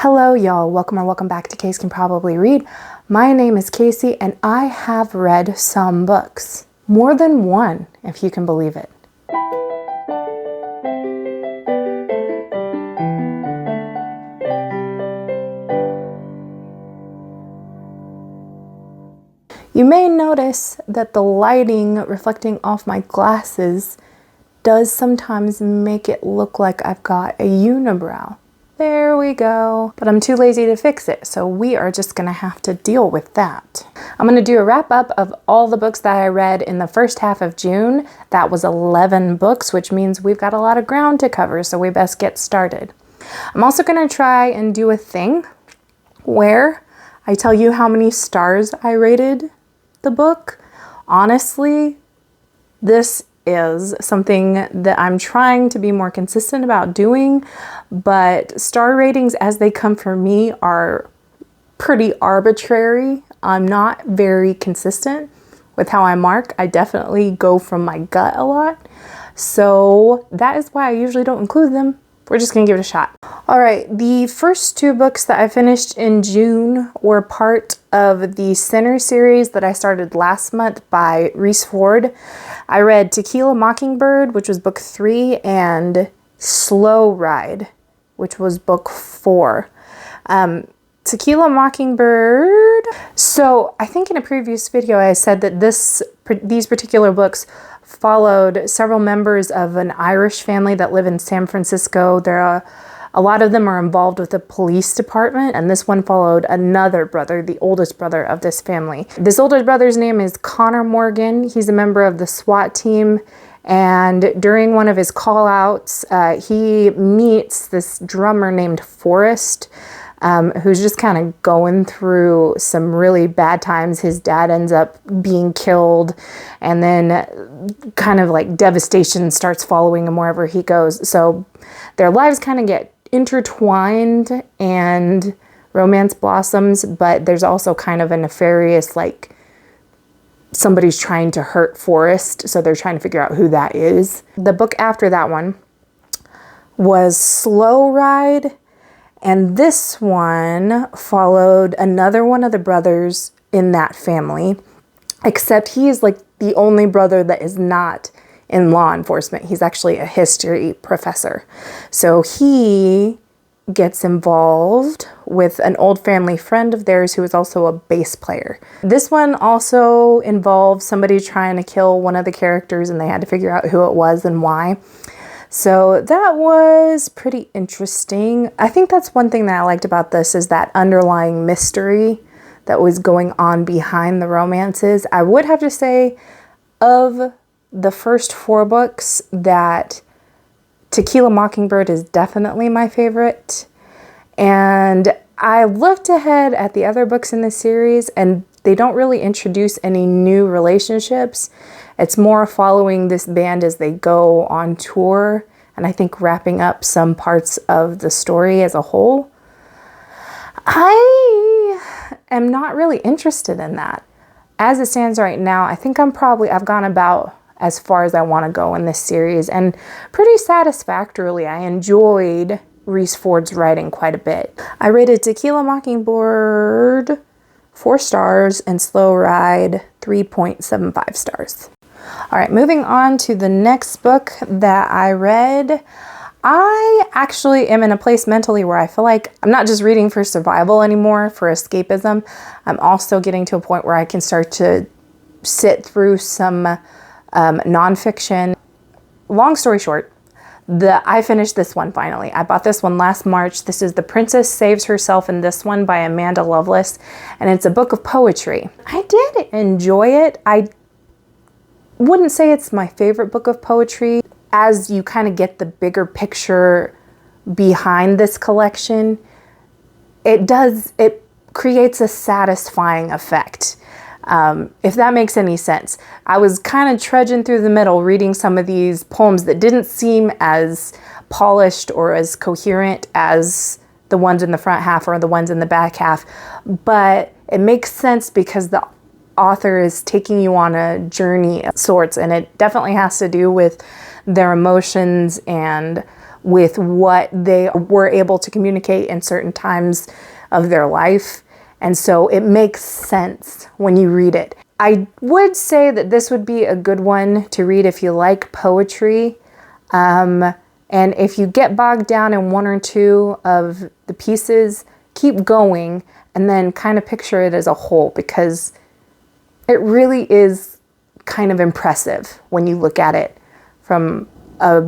Hello y'all, welcome back to Case Can Probably Read. My name is Casey and I have read some books. More than one, if you can believe it. You may notice that the lighting reflecting off my glasses does sometimes make it look like I've got a unibrow. There we go. But I'm too lazy to fix it, so we are just gonna have to deal with that. I'm gonna do a wrap up of all the books that I read in the first half of June. That was 11 books, which means we've got a lot of ground to cover, so we best get started. I'm also gonna try and do a thing where I tell you how many stars I rated the book. Honestly, this is something that I'm trying to be more consistent about doing, but star ratings as they come for me are pretty arbitrary. I'm not very consistent with how I mark. I definitely go from my gut a lot. So that is why I usually don't include them. We're just gonna give it a shot. All right, the first two books that I finished in June were part of the Sinner series that I started last month by Rhys. I read TEQUILA Mockingbird, which was book 3, and SLOE Ride, which was book 4. TEQUILA Mockingbird. So I think in a previous video I said that these particular books followed several members of an Irish family that live in San Francisco. A lot of them are involved with the police department, and this one followed another brother, the oldest brother of this family. This older brother's name is Connor Morgan. He's a member of the SWAT team, and during one of his call-outs, he meets this drummer named Forrest, who's just kind of going through some really bad times. His dad ends up being killed, and then kind of like devastation starts following him wherever he goes. So their lives kind of get intertwined and romance blossoms, but there's also kind of a nefarious, like, somebody's trying to hurt Forrest, so they're trying to figure out who that is. The book after that one was SLOE Ride, and this one followed another one of the brothers in that family, except he is like the only brother that is not in law enforcement. He's actually a history professor. So he gets involved with an old family friend of theirs who is also a bass player. This one also involves somebody trying to kill one of the characters, and they had to figure out who it was and why. So that was pretty interesting. I think that's one thing that I liked about this, is that underlying mystery that was going on behind the romances. I would have to say, of the first 4 books, that TEQUILA Mockingbird is definitely my favorite. And I looked ahead at the other books in this series, and they don't really introduce any new relationships. It's more following this band as they go on tour, and I think wrapping up some parts of the story as a whole. I am not really interested in that. As it stands right now, I think I've gone about as far as I want to go in this series, and pretty satisfactorily. I enjoyed Rhys writing quite a bit. I rated TEQUILA Mockingbird 4 stars and SLOE Ride 3.75 stars. All right, moving on to the next book that I read. I actually am in a place mentally where I feel like I'm not just reading for survival anymore, for escapism. I'm also getting to a point where I can start to sit through some nonfiction. Long story short, I finished this one finally. I bought this one last March. This is The Princess Saves Herself in This One by Amanda Lovelace, and it's a book of poetry. I did enjoy it. I wouldn't say it's my favorite book of poetry. As you kind of get the bigger picture behind this collection, it creates a satisfying effect. If that makes any sense. I was kind of trudging through the middle reading some of these poems that didn't seem as polished or as coherent as the ones in the front half or the ones in the back half, but it makes sense because the author is taking you on a journey of sorts, and it definitely has to do with their emotions and with what they were able to communicate in certain times of their life. And so it makes sense when you read it. I would say that this would be a good one to read if you like poetry. And if you get bogged down in one or two of the pieces, keep going and then kind of picture it as a whole, because it really is kind of impressive when you look at it from a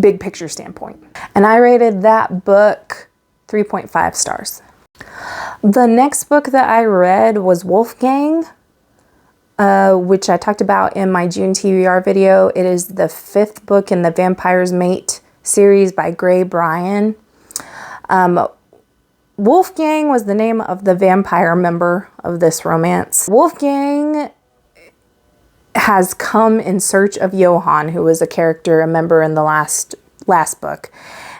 big picture standpoint. And I rated that book 3.5 stars. The next book that I read was WOLFGANG, which I talked about in my June TBR video. It is the 5th book in the Vampire's Mate series by Bryan. WOLFGANG was the name of the vampire member of this romance. WOLFGANG has come in search of Johann, who was a member in the last book.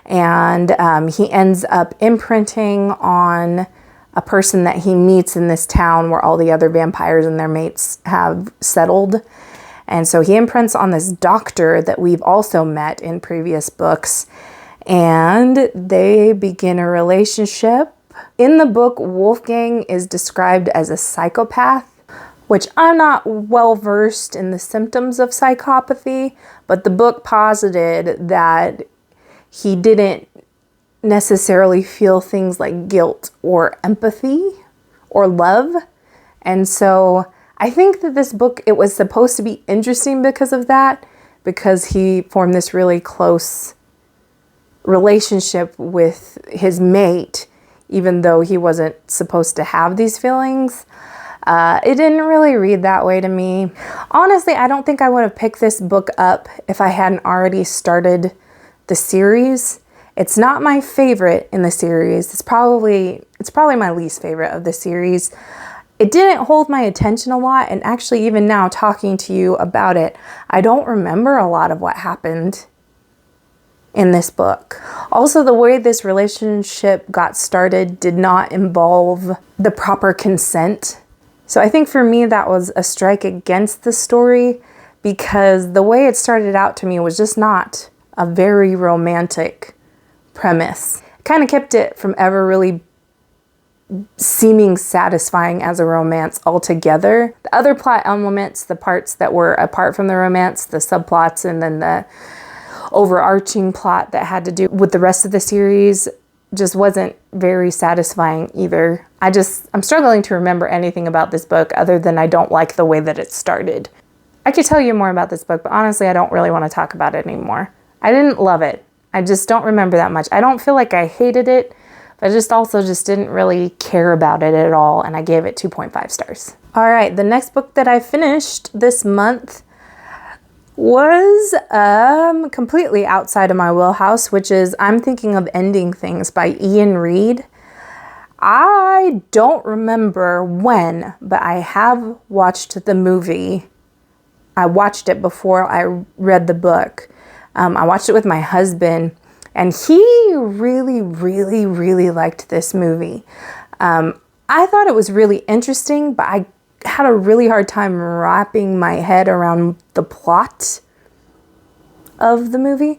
And he ends up imprinting on a person that he meets in this town where all the other vampires and their mates have settled. And so he imprints on this doctor that we've also met in previous books, and they begin a relationship. In the book, WOLFGANG is described as a psychopath, which I'm not well versed in the symptoms of psychopathy, but the book posited that he didn't necessarily feel things like guilt or empathy or love. And so I think that this book, it was supposed to be interesting because of that, because he formed this really close relationship with his mate, even though he wasn't supposed to have these feelings. It didn't really read that way to me. Honestly, I don't think I would have picked this book up if I hadn't already started the series. It's not my favorite in the series. It's probably my least favorite of the series. It didn't hold my attention a lot, and actually even now talking to you about it, I don't remember a lot of what happened in this book. Also, the way this relationship got started did not involve the proper consent. So I think for me that was a strike against the story, because the way it started out to me was just not a very romantic premise. It kind of kept it from ever really seeming satisfying as a romance altogether. The other plot elements, the parts that were apart from the romance, the subplots, and then the overarching plot that had to do with the rest of the series, just wasn't very satisfying either. I'm struggling to remember anything about this book other than I don't like the way that it started. I could tell you more about this book, but honestly, I don't really want to talk about it anymore. I didn't love it. I just don't remember that much. I don't feel like I hated it, but I just didn't really care about it at all, and I gave it 2.5 stars. All right, the next book that I finished this month was completely outside of my wheelhouse, which is I'm Thinking of Ending Things by Iain Reid. I don't remember when, but I have watched the movie. I watched it before I read the book. I watched it with my husband, and he really, really, really liked this movie. I thought it was really interesting, but I had a really hard time wrapping my head around the plot of the movie.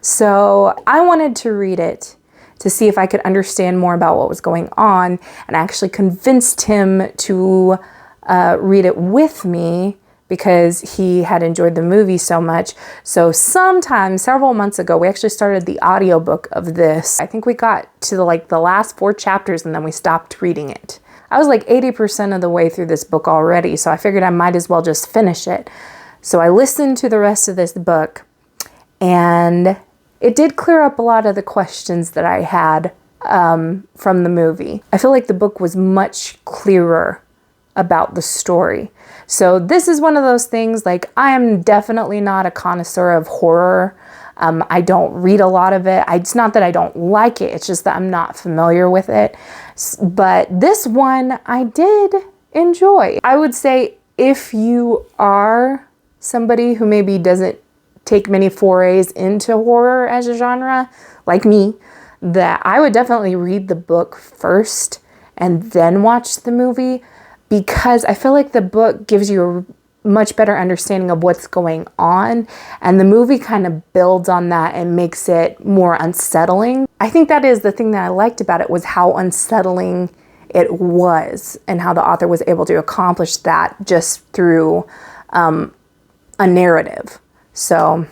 So I wanted to read it to see if I could understand more about what was going on, and I actually convinced him to read it with me because he had enjoyed the movie so much. So sometime several months ago, we actually started the audiobook of this. I think we got to the last 4 chapters and then we stopped reading it. I was like 80% of the way through this book already, so I figured I might as well just finish it. So I listened to the rest of this book, and it did clear up a lot of the questions that I had from the movie. I feel like the book was much clearer about the story. So this is one of those things, like, I am definitely not a connoisseur of horror. I don't read a lot of it. It's not that I don't like it, it's just that I'm not familiar with it. But this one I did enjoy. I would say if you are somebody who maybe doesn't take many forays into horror as a genre, like me, that I would definitely read the book first and then watch the movie, because I feel like the book gives you much better understanding of what's going on. And the movie kind of builds on that and makes it more unsettling. I think that is the thing that I liked about it, was how unsettling it was and how the author was able to accomplish that just through a narrative. So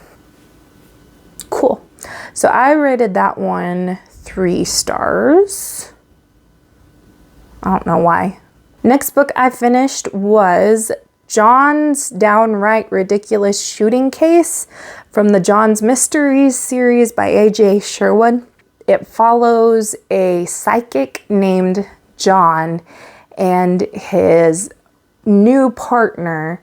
cool. So I rated that one 3 stars. I don't know why. Next book I finished was JON'S Downright Ridiculous Shooting Case from the JON'S Mysteries series by A.J. Sherwood. It follows a psychic named John and his new partner,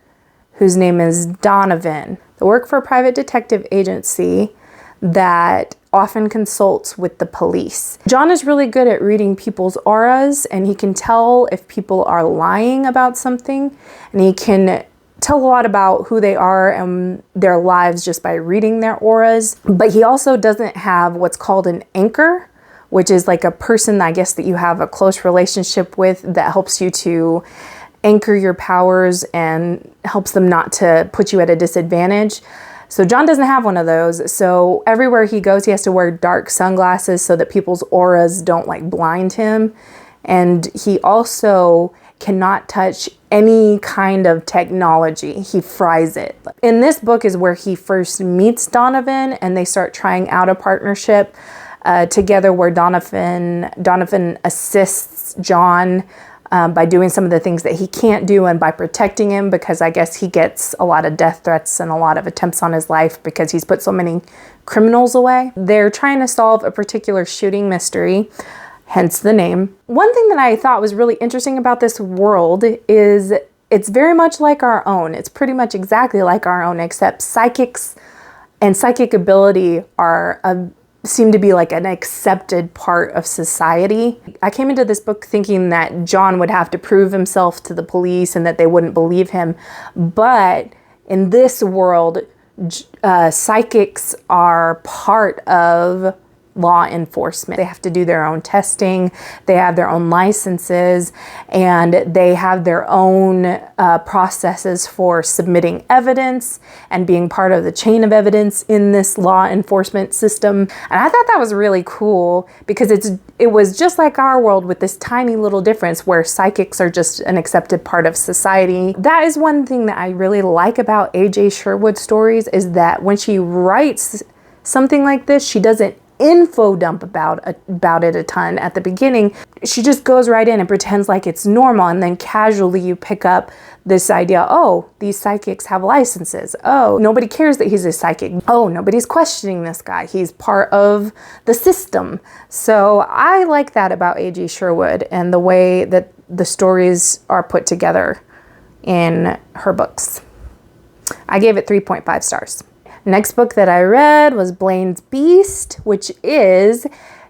whose name is Donovan. They work for a private detective agency that often consults with the police. John is really good at reading people's auras, and he can tell if people are lying about something, and he can tell a lot about who they are and their lives just by reading their auras. But he also doesn't have what's called an anchor, which is like a person, I guess, that you have a close relationship with that helps you to anchor your powers and helps them not to put you at a disadvantage. So John doesn't have one of those. So everywhere he goes, he has to wear dark sunglasses so that people's auras don't like blind him. And he also cannot touch any kind of technology. He fries it. In this book is where he first meets Donovan, and they start trying out a partnership together, where Donovan assists John by doing some of the things that he can't do, and by protecting him, because I guess he gets a lot of death threats and a lot of attempts on his life because he's put so many criminals away. They're trying to solve a particular shooting mystery, hence the name. One thing that I thought was really interesting about this world is it's very much like our own. It's pretty much exactly like our own, except psychics and psychic ability are seem to be like an accepted part of society. I came into this book thinking that John would have to prove himself to the police and that they wouldn't believe him. But in this world, psychics are part of law enforcement. They have to do their own testing, they have their own licenses, and they have their own processes for submitting evidence and being part of the chain of evidence in this law enforcement system. And I thought that was really cool because it was just like our world, with this tiny little difference where psychics are just an accepted part of society. That is one thing that I really like about A.J. Sherwood stories, is that when she writes something like this, she doesn't info dump about it a ton at the beginning. She just goes right in and pretends like it's normal, and then casually you pick up this idea, oh, these psychics have licenses. Oh, nobody cares that he's a psychic. Oh, nobody's questioning this guy. He's part of the system. So I like that about A.J. Sherwood and the way that the stories are put together in her books. I gave it 3.5 stars. Next book that I read was Blaine's Beast, which is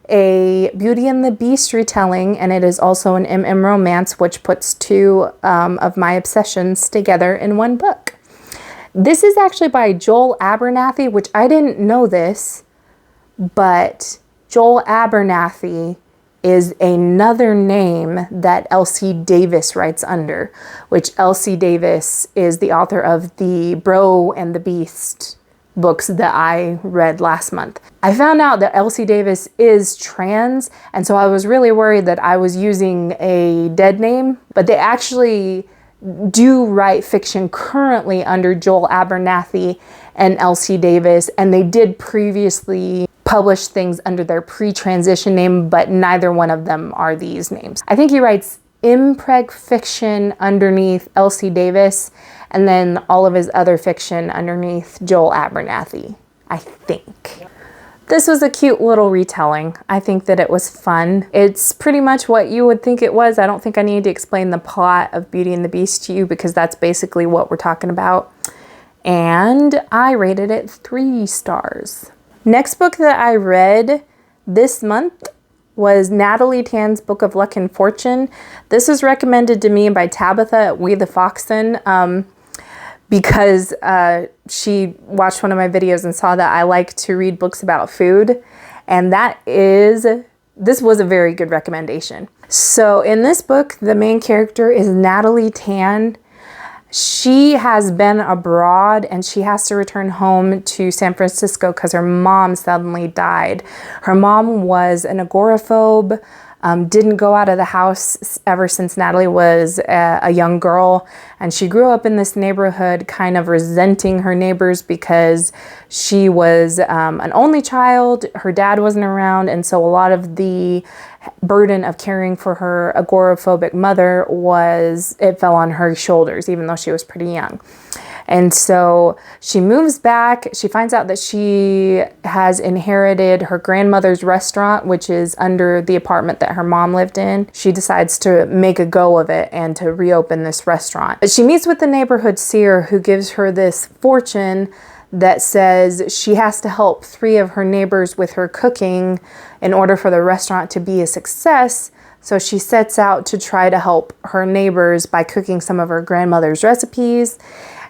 a Beauty and the Beast retelling, and it is also an MM romance, which puts 2 of my obsessions together in one book. This is actually by Joel Abernathy, which I didn't know this, but Joel Abernathy is another name that Elsie Davis writes under, which Elsie Davis is the author of the Bro and the Beast books that I read last month. I found out that Elsie Davis is trans, and so I was really worried that I was using a dead name, but they actually do write fiction currently under Joel Abernathy and Elsie Davis, and they did previously publish things under their pre-transition name, but neither one of them are these names. I think he writes impreg fiction underneath Elsie Davis, and then all of his other fiction underneath Joel Abernathy, I think. This was a cute little retelling. I think that it was fun. It's pretty much what you would think it was. I don't think I need to explain the plot of Beauty and the Beast to you, because that's basically what we're talking about. And I rated it 3 stars. Next book that I read this month was Natalie Tan's Book of Luck and Fortune. This was recommended to me by Tabitha at We the Foxen, because she watched one of my videos and saw that I like to read books about food. And this was a very good recommendation. So in this book, the main character is Natalie Tan. She has been abroad and she has to return home to San Francisco because her mom suddenly died. Her mom was an agoraphobe, didn't go out of the house ever since Natalie was a young girl. And she grew up in this neighborhood kind of resenting her neighbors because she was an only child. Her dad wasn't around. And so a lot of the burden of caring for her agoraphobic mother it fell on her shoulders, even though she was pretty young. And so she moves back. She finds out that she has inherited her grandmother's restaurant, which is under the apartment that her mom lived in. She decides to make a go of it and to reopen this restaurant. But she meets with the neighborhood seer who gives her this fortune that says she has to help 3 of her neighbors with her cooking in order for the restaurant to be a success. So she sets out to try to help her neighbors by cooking some of her grandmother's recipes.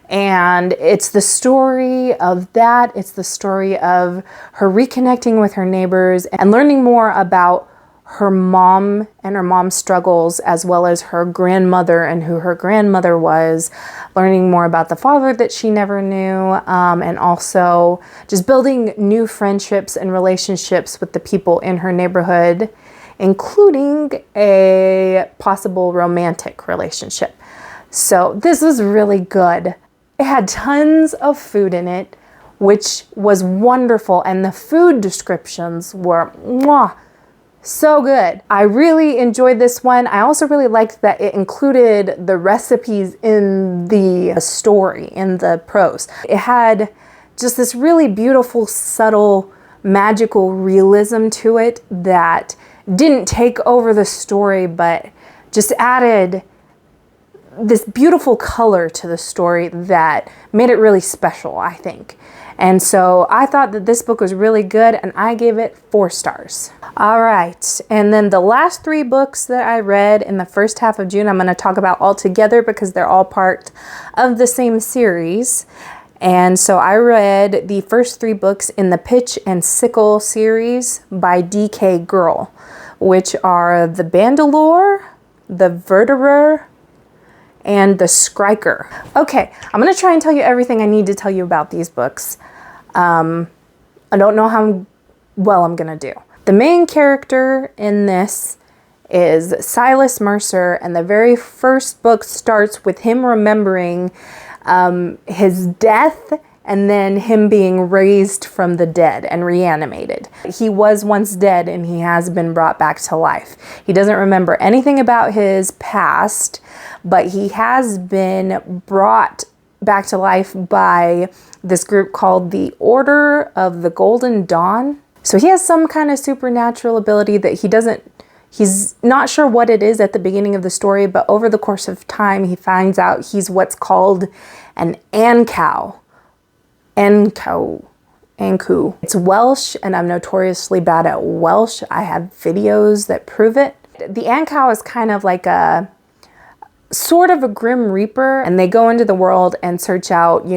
And it's the story of that. It's the story of her reconnecting with her neighbors and learning more about her mom and her mom's struggles, as well as her grandmother and who her grandmother was, learning more about the father that she never knew, and also just building new friendships and relationships with the people in her neighborhood, including a possible romantic relationship. So this was really good. It had tons of food in it, which was wonderful, and the food descriptions were mwah, so good. I really enjoyed this one. I also really liked that it included the recipes in the story, in the prose. It had just this really beautiful, subtle, magical realism to it that didn't take over the story, but just added this beautiful color to the story that made it really special, I think. And so I thought that this book was really good, and I gave it 4 stars. All right, and then the last 3 books that I read in the first half of June, I'm going to talk about all together because they're all part of the same series. And so I read the first 3 books in the Pitch and Sickle series by DK Girl, which are the BANDALORE, the VERDERER, and the SKRIKER. Okay, I'm gonna try and tell you everything I need to tell you about these books. I don't know how well I'm gonna do. The main character in this is Silas Mercer, and the very first book starts with him remembering his death and then him being raised from the dead and reanimated. He was once dead and he has been brought back to life. He doesn't remember anything about his past, but he has been brought back to life by this group called the Order of the Golden Dawn. So he has some kind of supernatural ability that he's not sure what it is at the beginning of the story, but over the course of time, he finds out he's what's called an Ankou. Ankou. It's Welsh, and I'm notoriously bad at Welsh. I have videos that prove it. The Ankou is kind of like a sort of a grim reaper, and they go into the world and search out,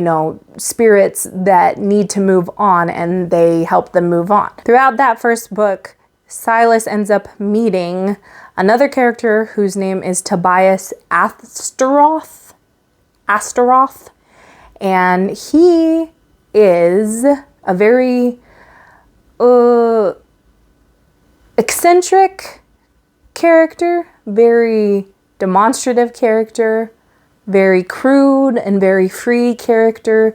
spirits that need to move on, and they help them move on. Throughout that first book, Silas ends up meeting another character whose name is Tobias Astaroth, and he is a very eccentric character, very demonstrative character, very crude and very free character,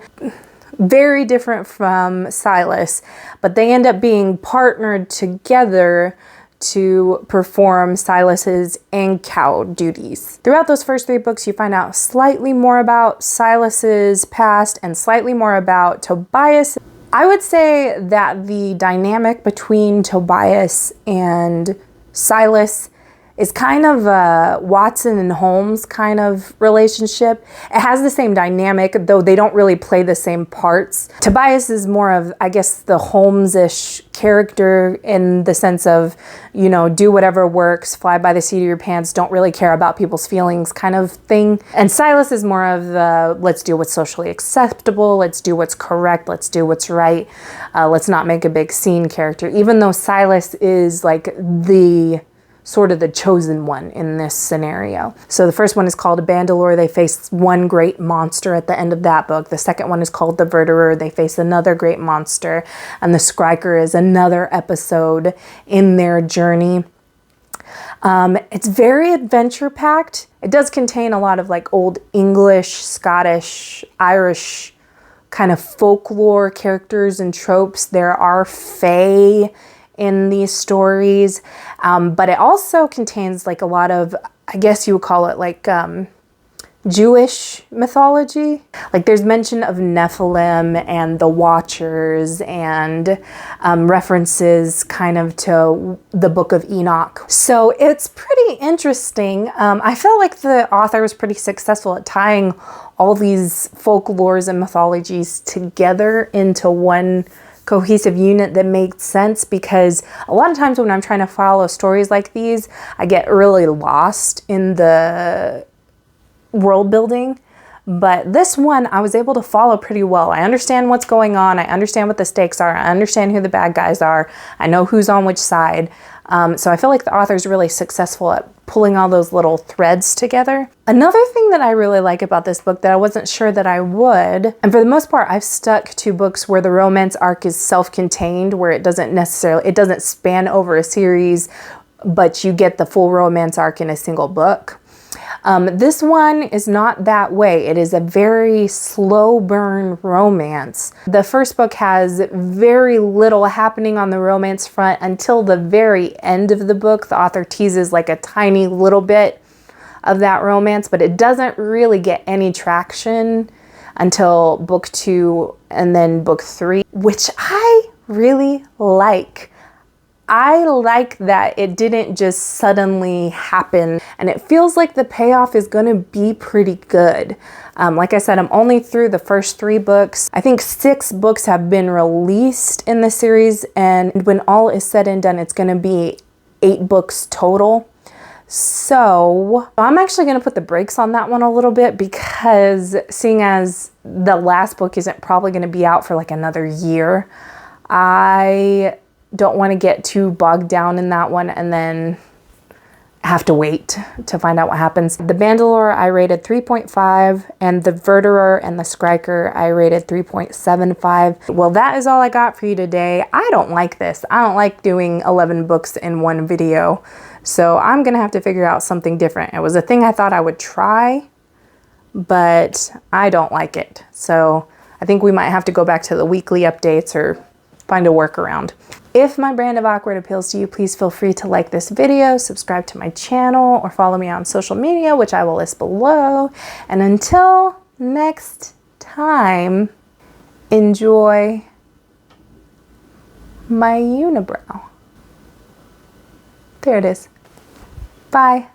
very different from Silas, but they end up being partnered together to perform Silas's Ankou duties. Throughout those first 3 books, you find out slightly more about Silas's past and slightly more about Tobias. I would say that the dynamic between Tobias and Silas is kind of a Watson and Holmes kind of relationship. It has the same dynamic, though they don't really play the same parts. Tobias is more of, I guess, the Holmes-ish character in the sense of, do whatever works, fly by the seat of your pants, don't really care about people's feelings kind of thing. And Silas is more of the, let's do what's socially acceptable, let's do what's correct, let's do what's right, let's not make a big scene character. Even though Silas is like the sort of the chosen one in this scenario. So the first one is called BANDALORE. They face one great monster at the end of that book. The second one is called the VERDERER. They face another great monster. And the SKRIKER is another episode in their journey. It's very adventure packed. It does contain a lot of like old English, Scottish, Irish kind of folklore characters and tropes. There are fae in these stories, but it also contains like a lot of, I guess you would call it like Jewish mythology. Like there's mention of Nephilim and the Watchers and references kind of to the Book of Enoch. So it's pretty interesting. I feel like the author was pretty successful at tying all these folklores and mythologies together into one cohesive unit that makes sense, because a lot of times when I'm trying to follow stories like these, I get really lost in the world building. But this one I was able to follow pretty well. I understand what's going on. I understand what the stakes are. I understand who the bad guys are. I know who's on which side. So I feel like the author's really successful at pulling all those little threads together. Another thing that I really like about this book that I wasn't sure that I would, and for the most part I've stuck to books where the romance arc is self-contained, where it doesn't span over a series, but you get the full romance arc in a single book. This one is not that way. It is a very slow burn romance. The first book has very little happening on the romance front until the very end of the book. The author teases like a tiny little bit of that romance, but it doesn't really get any traction until book 2 and then book 3, which I really like. I like that it didn't just suddenly happen, and it feels like the payoff is going to be pretty good. Like I said, I'm only through the first 3 books. I think 6 books have been released in the series, and when all is said and done, it's going to be 8 books total. So I'm actually going to put the brakes on that one a little bit, because seeing as the last book isn't probably going to be out for like another year, I don't want to get too bogged down in that one and then have to wait to find out what happens. The BANDALORE I rated 3.5, and the VERDERER and the SKRIKER I rated 3.75. Well, that is all I got for you today. I don't like this. I don't like doing 11 books in one video. So I'm gonna have to figure out something different. It was a thing I thought I would try, but I don't like it. So I think we might have to go back to the weekly updates or find a workaround. If my brand of awkward appeals to you, please feel free to like this video, subscribe to my channel, or follow me on social media, which I will list below. And until next time, enjoy my unibrow. There it is. Bye.